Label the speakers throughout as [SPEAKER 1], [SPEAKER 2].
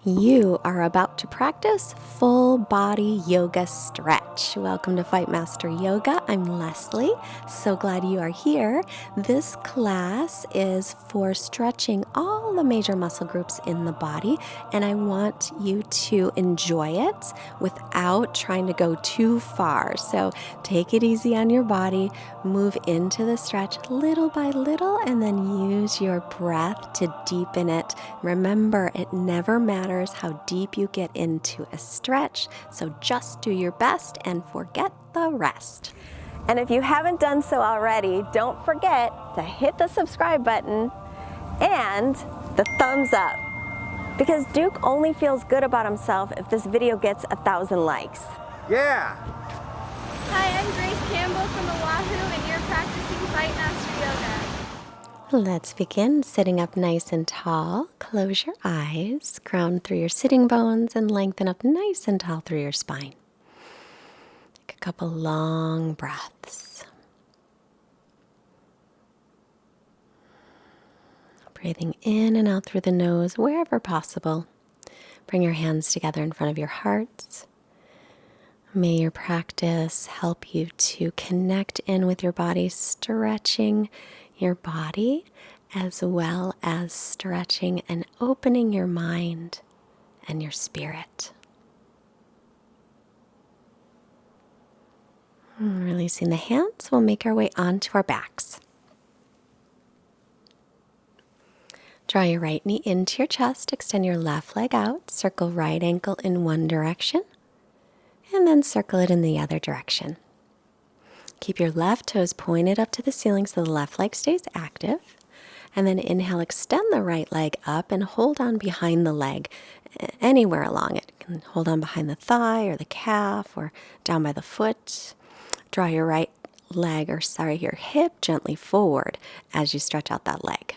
[SPEAKER 1] You are about to practice full body yoga stretch. Welcome to Fightmaster Yoga. I'm Leslie. So glad you are here. This class is for stretching all the major muscle groups in the body, and I want you to enjoy it without trying to go too far. So take it easy on your body, move into the stretch little by little, and then use your breath to deepen it. Remember, it never matters how deep you get into a stretch, so just do your best and forget the rest. And if you haven't done so already, don't forget to hit the subscribe button and the thumbs up, because Duke only feels good about himself if this video gets 1,000 likes.
[SPEAKER 2] Yeah!
[SPEAKER 3] Hi, I'm Grace Campbell from Oahu, and you're practicing Fightmaster Yoga.
[SPEAKER 1] Let's begin sitting up nice and tall. Close your eyes, ground through your sitting bones, and lengthen up nice and tall through your spine. Take a couple long breaths. Breathing in and out through the nose wherever possible. Bring your hands together in front of your heart. May your practice help you to connect in with your body, stretching your body as well as stretching and opening your mind and your spirit. Releasing the hands, we'll make our way onto our backs. Draw your right knee into your chest, extend your left leg out, circle right ankle in one direction, and then circle it in the other direction. Keep your left toes pointed up to the ceiling so the left leg stays active. And then inhale, extend the right leg up and hold on behind the leg, anywhere along it. You can hold on behind the thigh or the calf or down by the foot. Draw your your hip gently forward as you stretch out that leg.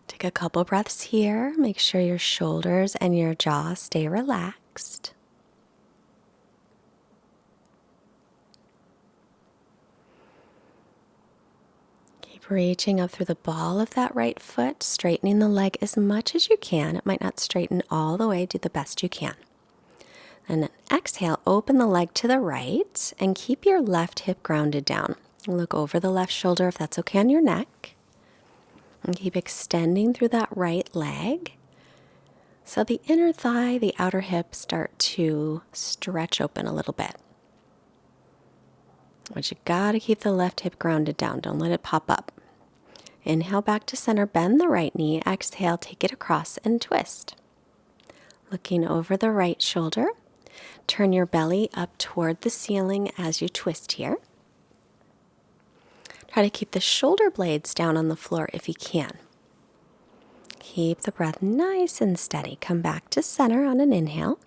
[SPEAKER 1] Take a couple breaths here. Make sure your shoulders and your jaw stay relaxed. Keep reaching up through the ball of that right foot, straightening the leg as much as you can. It might not straighten all the way. Do the best you can. And exhale, open the leg to the right and keep your left hip grounded down. Look over the left shoulder if that's okay on your neck. And keep extending through that right leg. So the inner thigh, the outer hip start to stretch open a little bit. But you gotta keep the left hip grounded down. Don't let it pop up. Inhale back to center, bend the right knee. Exhale, take it across and twist. Looking over the right shoulder, turn your belly up toward the ceiling as you twist here. Try to keep the shoulder blades down on the floor if you can. Keep the breath nice and steady. Come back to center on an inhale.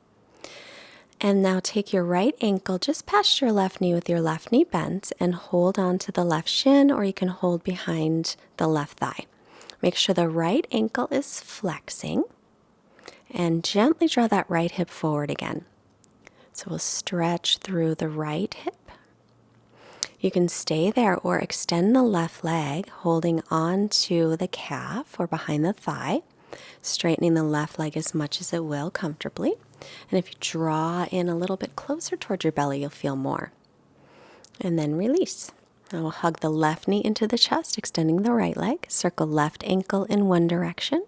[SPEAKER 1] And now take your right ankle just past your left knee with your left knee bent and hold on to the left shin, or you can hold behind the left thigh. Make sure the right ankle is flexing and gently draw that right hip forward again. So we'll stretch through the right hip. You can stay there or extend the left leg, holding on to the calf or behind the thigh, straightening the left leg as much as it will comfortably. And if you draw in a little bit closer towards your belly, you'll feel more. And then release. Now we'll hug the left knee into the chest, extending the right leg. Circle left ankle in one direction.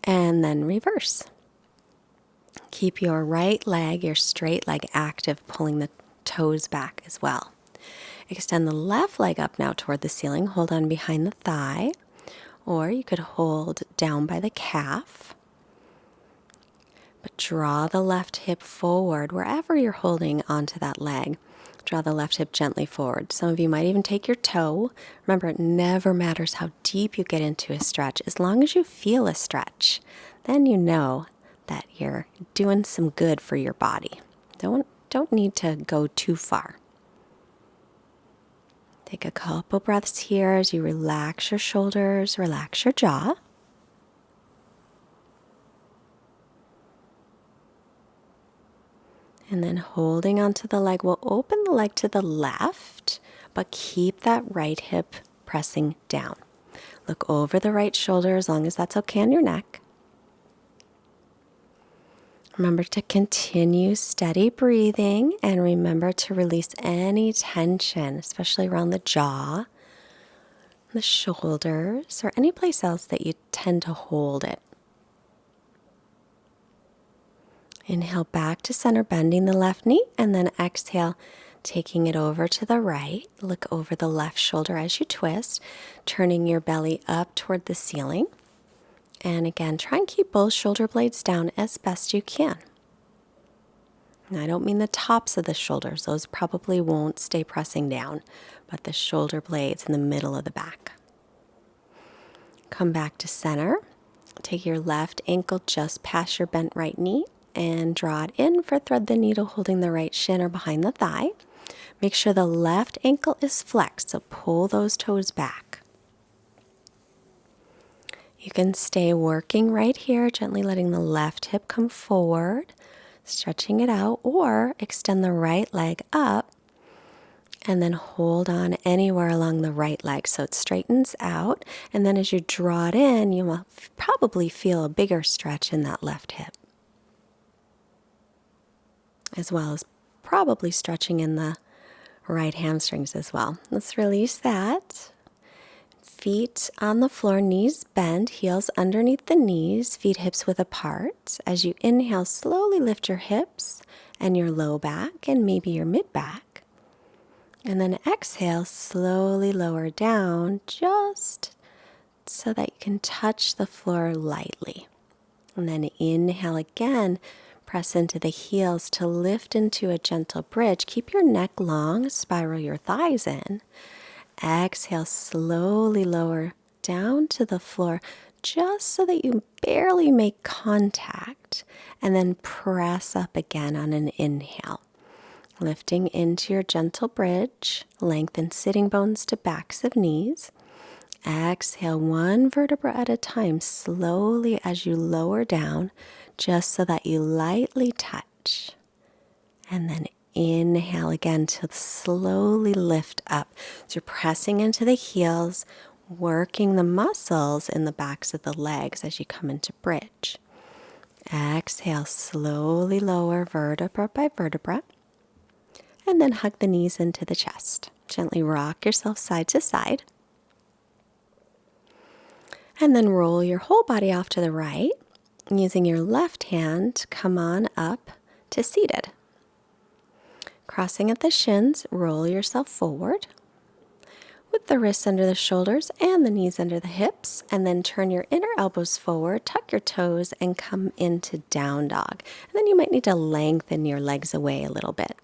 [SPEAKER 1] And then reverse. Keep your right leg, your straight leg active, pulling the toes back as well. Extend the left leg up now toward the ceiling. Hold on behind the thigh. Or you could hold down by the calf. But draw the left hip forward wherever you're holding onto that leg. Draw the left hip gently forward. Some of you might even take your toe. Remember, it never matters how deep you get into a stretch. As long as you feel a stretch, then you know that you're doing some good for your body. Don't need to go too far. Take a couple breaths here as you relax your shoulders, relax your jaw. And then holding onto the leg, we'll open the leg to the left, but keep that right hip pressing down. Look over the right shoulder as long as that's okay on your neck. Remember to continue steady breathing and remember to release any tension, especially around the jaw, the shoulders, or any place else that you tend to hold it. Inhale back to center, bending the left knee, and then exhale, taking it over to the right. Look over the left shoulder as you twist, turning your belly up toward the ceiling. And again, try and keep both shoulder blades down as best you can. Now, I don't mean the tops of the shoulders. Those probably won't stay pressing down, but the shoulder blades in the middle of the back. Come back to center. Take your left ankle just past your bent right knee and draw it in for thread the needle, holding the right shin or behind the thigh. Make sure the left ankle is flexed, so pull those toes back. You can stay working right here, gently letting the left hip come forward, stretching it out, or extend the right leg up and then hold on anywhere along the right leg so it straightens out. And then as you draw it in, you will probably feel a bigger stretch in that left hip, as well as probably stretching in the right hamstrings as well. Let's release that. Feet on the floor, knees bent, heels underneath the knees, feet hips width apart. As you inhale, slowly lift your hips and your low back and maybe your mid back. And then exhale, slowly lower down just so that you can touch the floor lightly. And then inhale again, press into the heels to lift into a gentle bridge. Keep your neck long, spiral your thighs in. Exhale, slowly lower down to the floor just so that you barely make contact, and then press up again on an inhale. Lifting into your gentle bridge, lengthen sitting bones to backs of knees. Exhale, one vertebra at a time, slowly as you lower down, just so that you lightly touch. And then inhale again to slowly lift up. So you're pressing into the heels, working the muscles in the backs of the legs as you come into bridge. Exhale, slowly lower vertebra by vertebra. And then hug the knees into the chest. Gently rock yourself side to side. And then roll your whole body off to the right. Using your left hand, come on up to seated. Crossing at the shins, roll yourself forward with the wrists under the shoulders and the knees under the hips, and then turn your inner elbows forward, tuck your toes, and come into down dog. And then you might need to lengthen your legs away a little bit.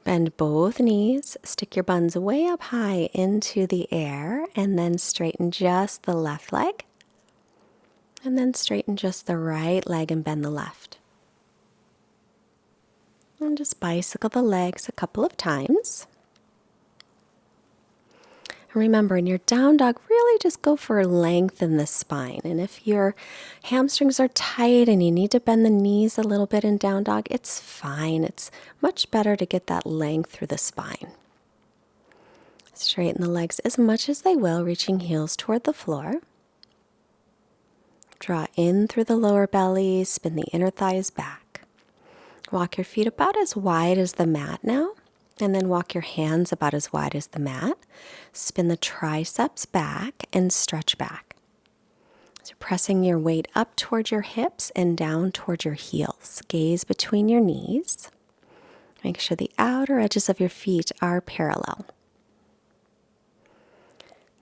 [SPEAKER 1] Bend both knees, stick your buns way up high into the air, and then straighten just the left leg. And then straighten just the right leg and bend the left. And just bicycle the legs a couple of times. And remember, in your down dog, really just go for length in the spine. And if your hamstrings are tight and you need to bend the knees a little bit in down dog, it's fine. It's much better to get that length through the spine. Straighten the legs as much as they will, reaching heels toward the floor. Draw in through the lower belly, spin the inner thighs back. Walk your feet about as wide as the mat now, and then walk your hands about as wide as the mat. Spin the triceps back and stretch back. So pressing your weight up towards your hips and down towards your heels. Gaze between your knees. Make sure the outer edges of your feet are parallel.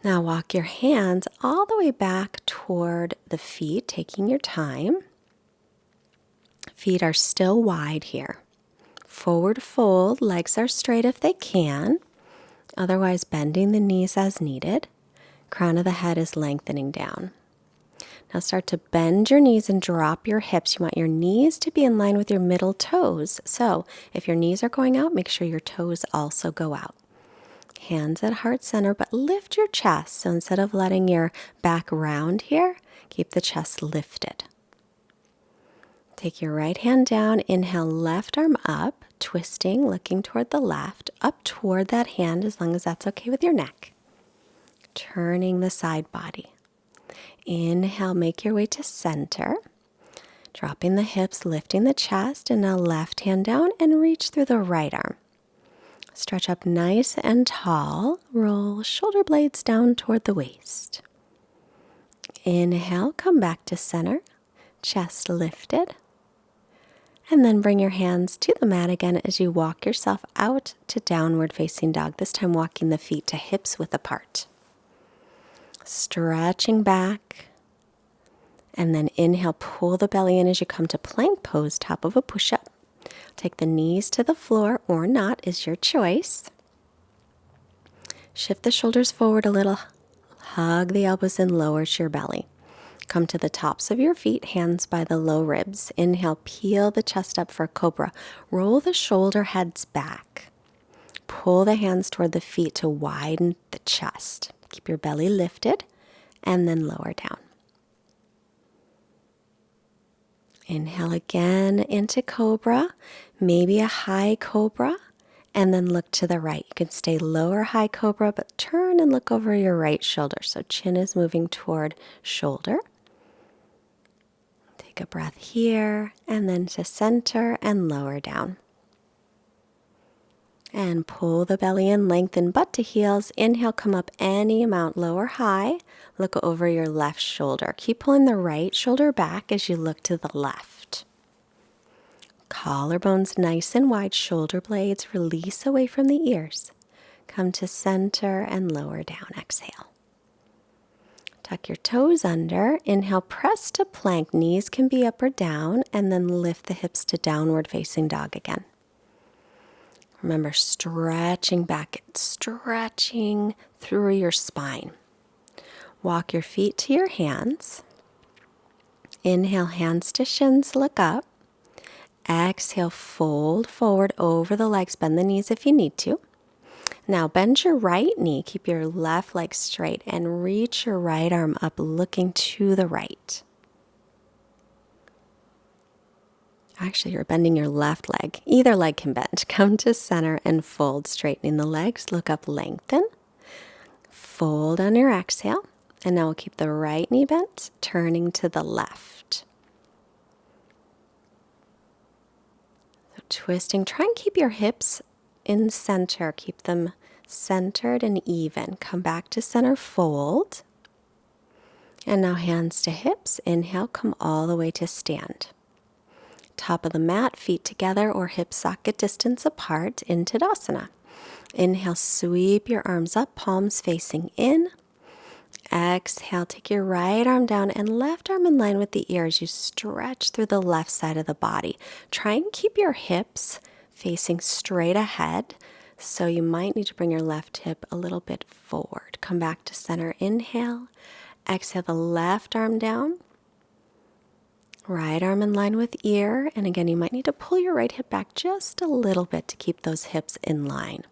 [SPEAKER 1] Now walk your hands all the way back toward the feet, taking your time. Feet are still wide here. Forward fold, legs are straight if they can. Otherwise, bending the knees as needed. Crown of the head is lengthening down. Now start to bend your knees and drop your hips. You want your knees to be in line with your middle toes. So if your knees are going out, make sure your toes also go out. Hands at heart center, but lift your chest. So instead of letting your back round here, keep the chest lifted. Take your right hand down, inhale, left arm up, twisting, looking toward the left, up toward that hand as long as that's okay with your neck. turning the side body. Inhale, make your way to center. Dropping the hips, lifting the chest, and now left hand down and reach through the right arm. Stretch up nice and tall. Roll shoulder blades down toward the waist. Inhale, come back to center. Chest lifted. And then bring your hands to the mat again as you walk yourself out to downward facing dog. This time walking the feet to hips width apart. Stretching back. And then inhale, pull the belly in as you come to plank pose, top of a push-up. Take the knees to the floor or not is your choice. Shift the shoulders forward a little. Hug the elbows in, lower to your belly. Come to the tops of your feet, hands by the low ribs. Inhale, peel the chest up for a cobra. Roll the shoulder heads back. Pull the hands toward the feet to widen the chest. Keep your belly lifted and then lower down. Inhale again into cobra, maybe a high cobra, and then look to the right. You can stay lower high cobra, but turn and look over your right shoulder. So chin is moving toward shoulder. Take a breath here, and then to center and lower down. And pull the belly in, lengthen butt to heels. Inhale, come up any amount, lower high. Look over your left shoulder. Keep pulling the right shoulder back as you look to the left. Collarbones nice and wide, shoulder blades release away from the ears. Come to center and lower down. Exhale. Tuck your toes under. Inhale, press to plank. Knees can be up or down, and then lift the hips to downward facing dog again. Remember, stretching back, stretching through your spine. Walk your feet to your hands. Inhale, hands to shins, look up. Exhale, fold forward over the legs, bend the knees if you need to. Now bend your right knee, keep your left leg straight, and reach your right arm up, looking to the right. Actually, you're bending your left leg. Either leg can bend. Come to center and fold, straightening the legs. Look up, lengthen. Fold on your exhale. And now we'll keep the right knee bent, turning to the left. So twisting. Try and keep your hips in center. Keep them centered and even. Come back to center, fold. And now hands to hips. Inhale, come all the way to stand. Top of the mat, feet together or hip socket distance apart in Tadasana. Inhale, sweep your arms up, palms facing in. Exhale, take your right arm down and left arm in line with the ears. You stretch through the left side of the body. Try and keep your hips facing straight ahead. So you might need to bring your left hip a little bit forward. Come back to center. Inhale. Exhale, the left arm down. Right arm in line with ear. And again, you might need to pull your right hip back just a little bit to keep those hips in line.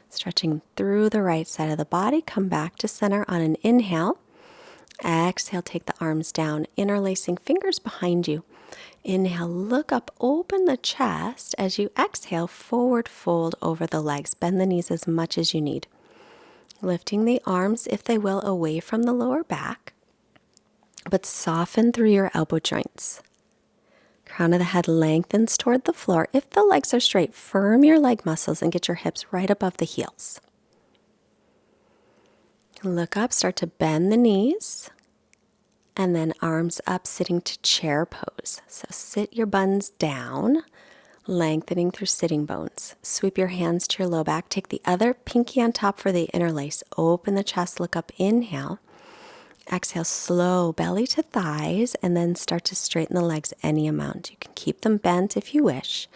[SPEAKER 1] Stretching through the right side of the body. Come back to center on an inhale. Exhale, take the arms down, interlacing fingers behind you. Inhale, look up, open the chest. As you exhale, forward fold over the legs. Bend the knees as much as you need. Lifting the arms, if they will, away from the lower back, but soften through your elbow joints. Crown of the head lengthens toward the floor. If the legs are straight, firm your leg muscles and get your hips right above the heels. Look up, start to bend the knees, and then arms up, sitting to chair pose. So sit your buns down, lengthening through sitting bones. Sweep your hands to your low back. Take the other pinky on top for the interlace. Open the chest, look up, inhale. Exhale, slow belly to thighs, and then start to straighten the legs any amount. You can keep them bent if you wish.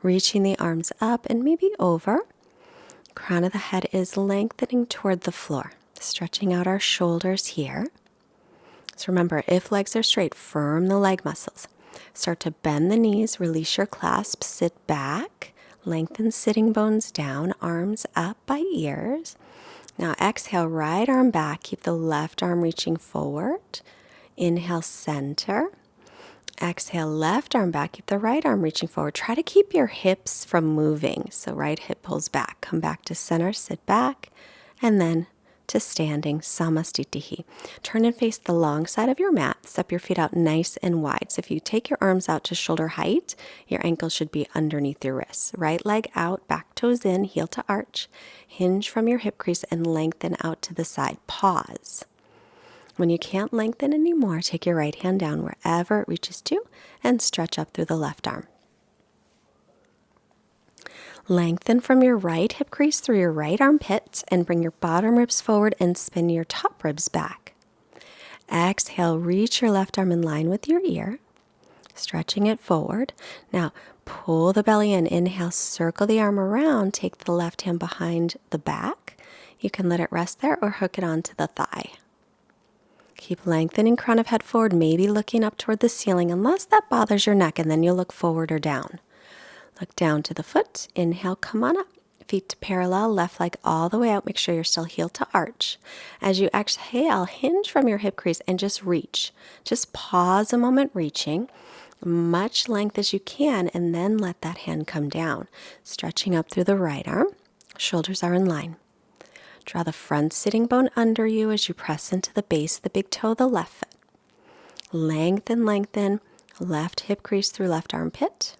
[SPEAKER 1] Reaching the arms up and maybe over. Crown of the head is lengthening toward the floor. Stretching out our shoulders here. So remember, if legs are straight, firm the leg muscles. Start to bend the knees, release your clasp, sit back, lengthen sitting bones down, arms up by ears. Now exhale, right arm back, keep the left arm reaching forward. Inhale, center. Exhale, left arm back, keep the right arm reaching forward. Try to keep your hips from moving. So right hip pulls back, come back to center, sit back, and then to standing Samastitihi. Turn and face the long side of your mat. Step your feet out nice and wide. So if you take your arms out to shoulder height, your ankles should be underneath your wrists. Right leg out, back toes in, heel to arch. Hinge from your hip crease and lengthen out to the side. Pause. When you can't lengthen anymore, take your right hand down wherever it reaches to and stretch up through the left arm. Lengthen from your right hip crease through your right armpit and bring your bottom ribs forward and spin your top ribs back. Exhale, reach your left arm in line with your ear, stretching it forward. Now, pull the belly in. Inhale, circle the arm around. Take the left hand behind the back. You can let it rest there or hook it onto the thigh. Keep lengthening crown of head forward, maybe looking up toward the ceiling unless that bothers your neck, and then you'll look forward or down. Look down to the foot. Inhale, come on up. Feet to parallel, left leg all the way out. Make sure you're still heel to arch. As you exhale, hinge from your hip crease and just reach. Just pause a moment reaching, much length as you can, and then let that hand come down. Stretching up through the right arm. Shoulders are in line. Draw the front sitting bone under you as you press into the base of the big toe of the left foot. Lengthen, lengthen. Left hip crease through left armpit.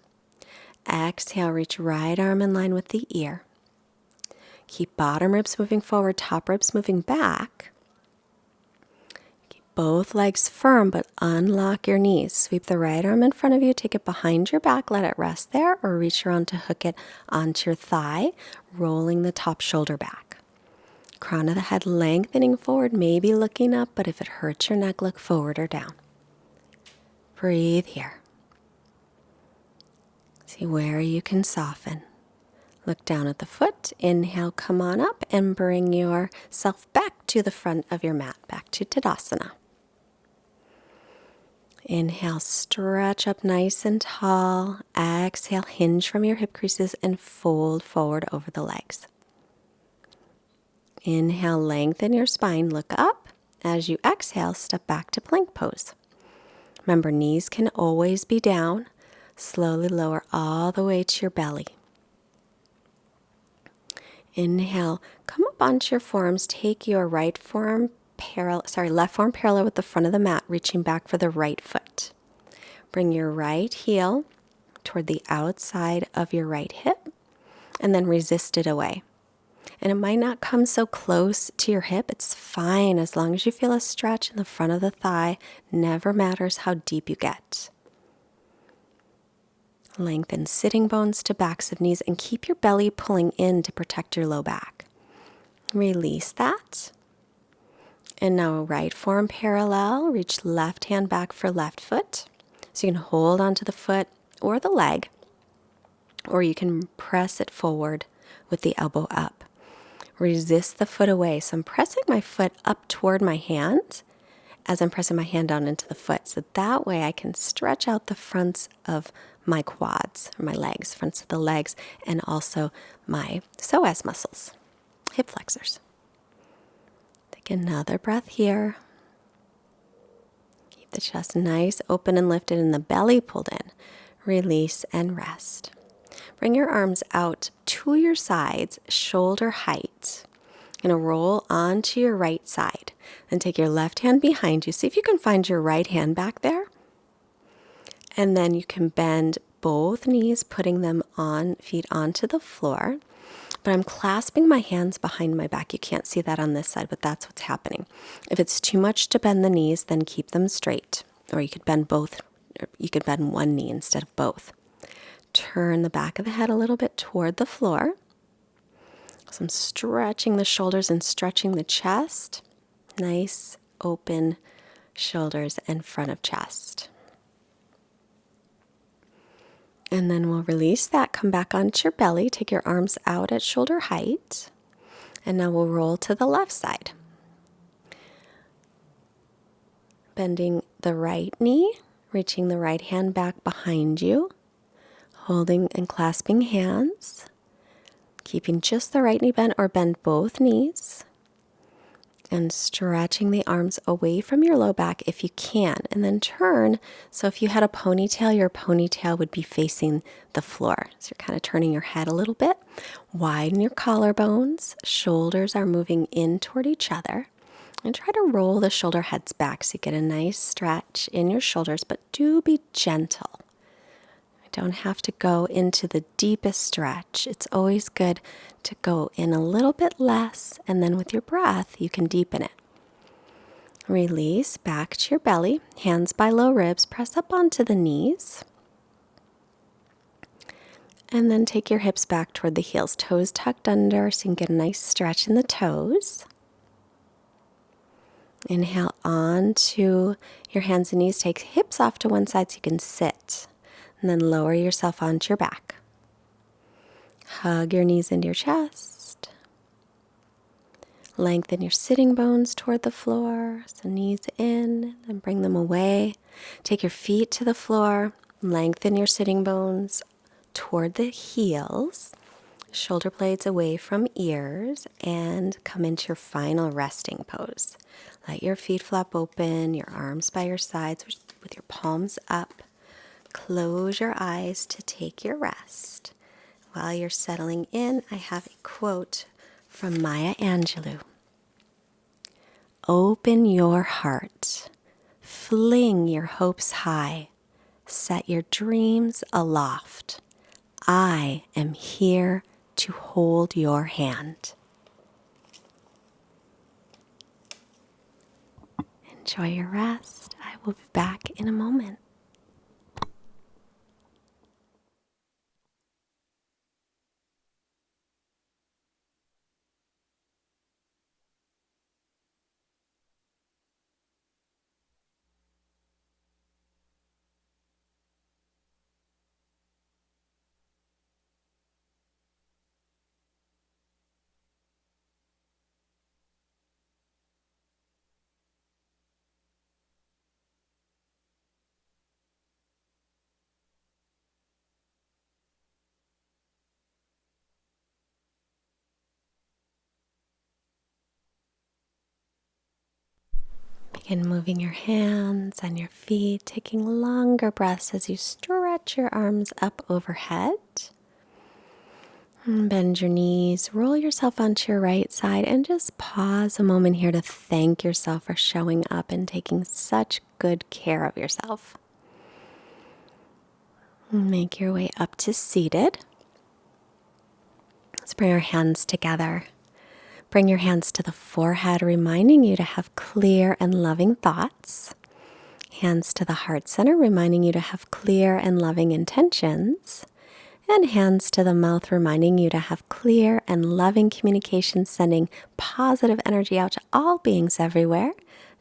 [SPEAKER 1] Exhale, reach right arm in line with the ear. Keep bottom ribs moving forward, top ribs moving back. Keep both legs firm, but unlock your knees. Sweep the right arm in front of you, take it behind your back, let it rest there, or reach around to hook it onto your thigh, rolling the top shoulder back. Crown of the head lengthening forward, maybe looking up, but if it hurts your neck, look forward or down. Breathe here. See where you can soften. Look down at the foot. Inhale, come on up and bring yourself back to the front of your mat, back to Tadasana. Inhale, stretch up nice and tall. Exhale, hinge from your hip creases and fold forward over the legs. Inhale, lengthen your spine, look up. As you exhale, step back to plank pose. Remember, knees can always be down. Slowly lower all the way to your belly. Inhale, come up onto your forearms. Take your left forearm parallel with the front of the mat, reaching back for the right foot. Bring your right heel toward the outside of your right hip, and then resist it away. And it might not come so close to your hip. It's fine as long as you feel a stretch in the front of the thigh. Never matters how deep you get. Lengthen sitting bones to backs of knees and keep your belly pulling in to protect your low back. Release that. And now right forearm parallel. Reach left hand back for left foot. So you can hold onto the foot or the leg, or you can press it forward with the elbow up. Resist the foot away. So I'm pressing my foot up toward my hand as I'm pressing my hand down into the foot. So that way I can stretch out the fronts of my quads, or my legs, fronts of the legs, and also my psoas muscles, hip flexors. Take another breath here. Keep the chest nice, open and lifted, and the belly pulled in. Release and rest. Bring your arms out to your sides, shoulder height. You're going to roll onto your right side. Then take your left hand behind you. See if you can find your right hand back there. And then you can bend both knees, putting them on feet onto the floor. But I'm clasping my hands behind my back. You can't see that on this side, but that's what's happening. If it's too much to bend the knees, then keep them straight. Or you could bend both. Or you could bend one knee instead of both. Turn the back of the head a little bit toward the floor. So I'm stretching the shoulders and stretching the chest. Nice, open shoulders and front of chest. And then we'll release that. Come back onto your belly. Take your arms out at shoulder height. And now we'll roll to the left side. Bending the right knee, reaching the right hand back behind you, holding and clasping hands, keeping just the right knee bent or bend both knees. And stretching the arms away from your low back if you can, and then turn. So if you had a ponytail, your ponytail would be facing the floor. So you're kind of turning your head a little bit. Widen your collarbones. Shoulders are moving in toward each other. And try to roll the shoulder heads back so you get a nice stretch in your shoulders, but do be gentle. You don't have to go into the deepest stretch. It's always good to go in a little bit less, and then with your breath, you can deepen it. Release back to your belly, hands by low ribs, press up onto the knees. And then take your hips back toward the heels, toes tucked under so you can get a nice stretch in the toes. Inhale onto your hands and knees, take hips off to one side so you can sit. And then lower yourself onto your back. Hug your knees into your chest. Lengthen your sitting bones toward the floor. So knees in, then bring them away. Take your feet to the floor. Lengthen your sitting bones toward the heels. Shoulder blades away from ears. And come into your final resting pose. Let your feet flap open, your arms by your sides with your palms up. Close your eyes to take your rest. While you're settling in, I have a quote from Maya Angelou. Open your heart, fling your hopes high, set your dreams aloft. I am here to hold your hand. Enjoy your rest. I will be back in a moment. Begin moving your hands and your feet, taking longer breaths as you stretch your arms up overhead. Bend your knees, roll yourself onto your right side, and just pause a moment here to thank yourself for showing up and taking such good care of yourself. Make your way up to seated. Let's bring our hands together. Bring your hands to the forehead, reminding you to have clear and loving thoughts. Hands to the heart center, reminding you to have clear and loving intentions. And hands to the mouth, reminding you to have clear and loving communication, sending positive energy out to all beings everywhere.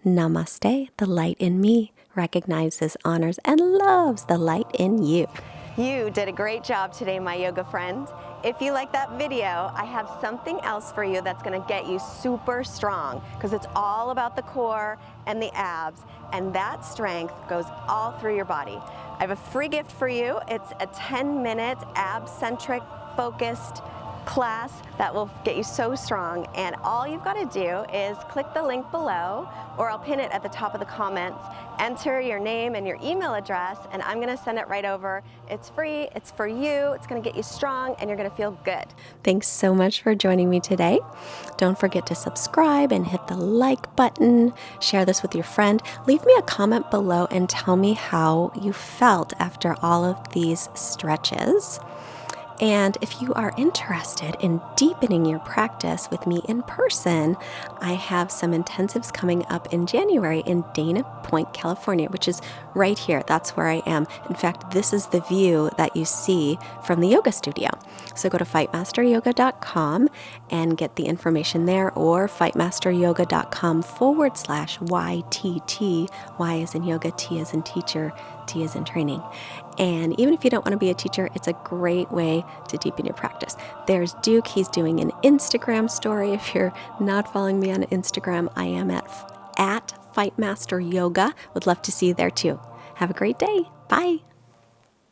[SPEAKER 1] Namaste. The light in me recognizes, honors, and loves the light in you.
[SPEAKER 2] You did a great job today, my yoga friend. If you like that video, I have something else for you that's going to get you super strong, because it's all about the core and the abs, and that strength goes all through your body. I have a free gift for you. It's a 10-minute ab-centric focused class that will get you so strong, and all you've got to do is click the link below, or I'll pin it at the top of the comments. Enter your name and your email address, and I'm going to send it right over. It's free, it's for you, it's going to get you strong, and you're going to feel good.
[SPEAKER 1] Thanks so much for joining me today. Don't forget to subscribe and hit the like button. Share this with your friend. Leave me a comment below and tell me how you felt after all of these stretches. And if you are interested in deepening your practice with me in person, I have some intensives coming up in January in Dana Point, California, which is right here. That's where I am. In fact, this is the view that you see from the yoga studio. So go to fightmasteryoga.com and get the information there, or fightmasteryoga.com/YTT. Y is in yoga, T is in teacher, T is in training. And even if you don't want to be a teacher, it's a great way to deepen your practice. There's Duke. He's doing an Instagram story. If you're not following me on Instagram, I am at Fightmaster Yoga. Would love to see you there too. Have a great day. Bye.